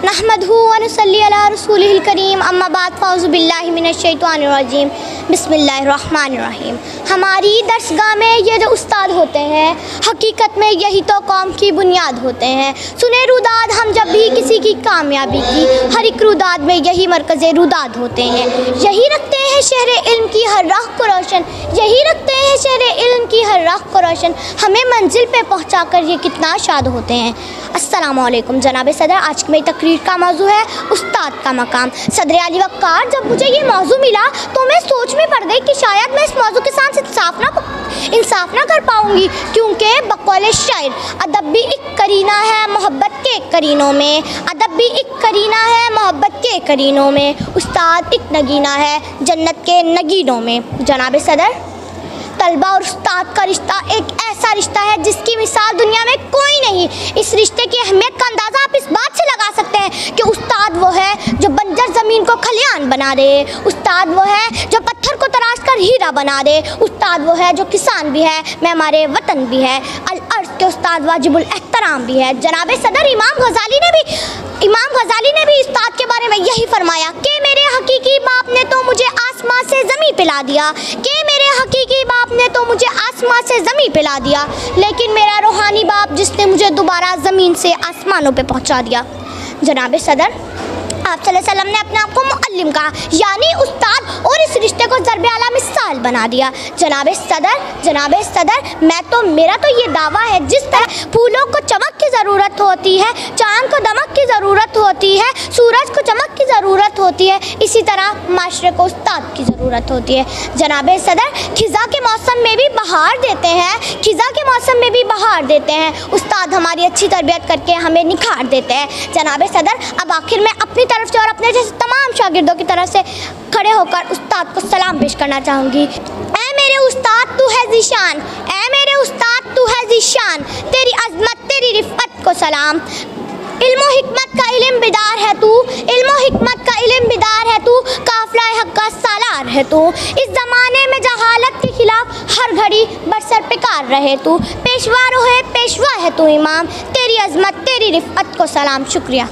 नहमदहू व नसल्ली अला रसूलिहिल करीम अम्मा बाद फ़ाउज़ु बिल्लाहि मिनश शैतानिर रजीम बिस्मिल्लाहिर रहमानिर रहीम। हमारी दरसगाह में ये जो उस्ताद होते हैं हकीकत में यही तो कौम की बुनियाद होते हैं। सुने रुदाद हम जब भी किसी की कामयाबी की, हर एक रुदाद में यही मरकज़ रुदाद होते हैं। यही रखते हैं शहर इल्म की हर राह को रोशन, यही रखते हैं शहर इल्म की हर राह को रोशन। हमें मंजिल पे पहुँचा कर ये कितना शाद होते हैं। अस्सलामुअलैकुम जनाब सदर, आज की मेरी तकरीर का मौजू है उस्ताद का मकाम। सदर आली वक़ार, जब मुझे ये मौजू मिला तो मैं सोच में पड़ गई कि शायद मैं इस मौजू के साथ इंसाफ ना कर पाऊँगी, क्योंकि बकौल शायर अदब भी एक करीना है मोहब्बत के करीनों में, अदब भी एक करीना है मोहब्बत के करीनों में, उस्ताद एक नगीना है जन्नत के नगीनों में। जनाब सदर, तलबा और उस्ताद का रिश्ता एक ऐसा रिश्ता है जिसकी मिसाल दुनिया में कोई नहीं। इस रिश्ते की अहमियत का अंदाज़ा आप इस बात से लगा सकते हैं कि उस्ताद वो है जो बंजर ज़मीन को खलियान बना दे, उस्ताद वो है जो पत्थर को तराश कर हीरा बना दे, उस्ताद वो है जो किसान भी है, मेमारे वतन भी है, अल अर्ज़ के उस्ताद वाजिबुल एहतराम भी है। जनाब सदर, इमाम गज़ाली ने भी उस्ताद के बारे में यही फरमाया कि मेरे हकीकी बाप ने तो मुझे आसमां से ज़मीन पे ला दिया, कि मेरे हकीकी बाप ने तो मुझे आसमां से ज़मीन पे ला दिया, लेकिन मेरा रूहानी बाप जिसने मुझे दोबारा ज़मीन से आसमानों पे पहुंचा दिया। जनाब सदर, आप सल्लल्लाहु अलैहि वसल्लम ने अपने आप को मुअल्लिम कहा, यानी उस्ताद, और इस रिश्ते को ज़र्ब आला मिसाल बना दिया। जनाब सदर, मेरा तो ये दावा है, जिस तरह फूलों को चमक की ज़रूरत होती है, चाँद को दमक की ज़रूरत होती है, सूरज को चमक की ज़रूरत होती है, इसी तरह माशरे को उस्ताद की ज़रूरत होती है। जनाब सदर, खिज़ा के मौसम में भी बहार देते हैं, उस्ताद हमारी अच्छी तरबियत करके हमें निखार देते हैं। जनाब सदर, अब आखिर में अपनी तरफ से और अपने जैसे तमाम शागिर्दों की तरफ से खड़े होकर उस्ताद को सलाम पेश करना चाहूँगी। ऐ मेरे उस्ताद तू है ज़ीशान, ऐ मेरे उस्ताद तू है ज़ीशान, तेरी अज़मत तेरी रिफ़त को सलाम। इल्मो हिकमत का इल्म बिदार है तू, इल्मो हिकमत का इल्म बिदार है तू, काफ़िला हक़ का सालार है तू। इस ज़माने में जहालत के खिलाफ हर घड़ी बरसर पिकार रहे तू, पेशवा है तू इमाम, तेरी अज़मत तेरी रिफ़त को सलाम। शुक्रिया।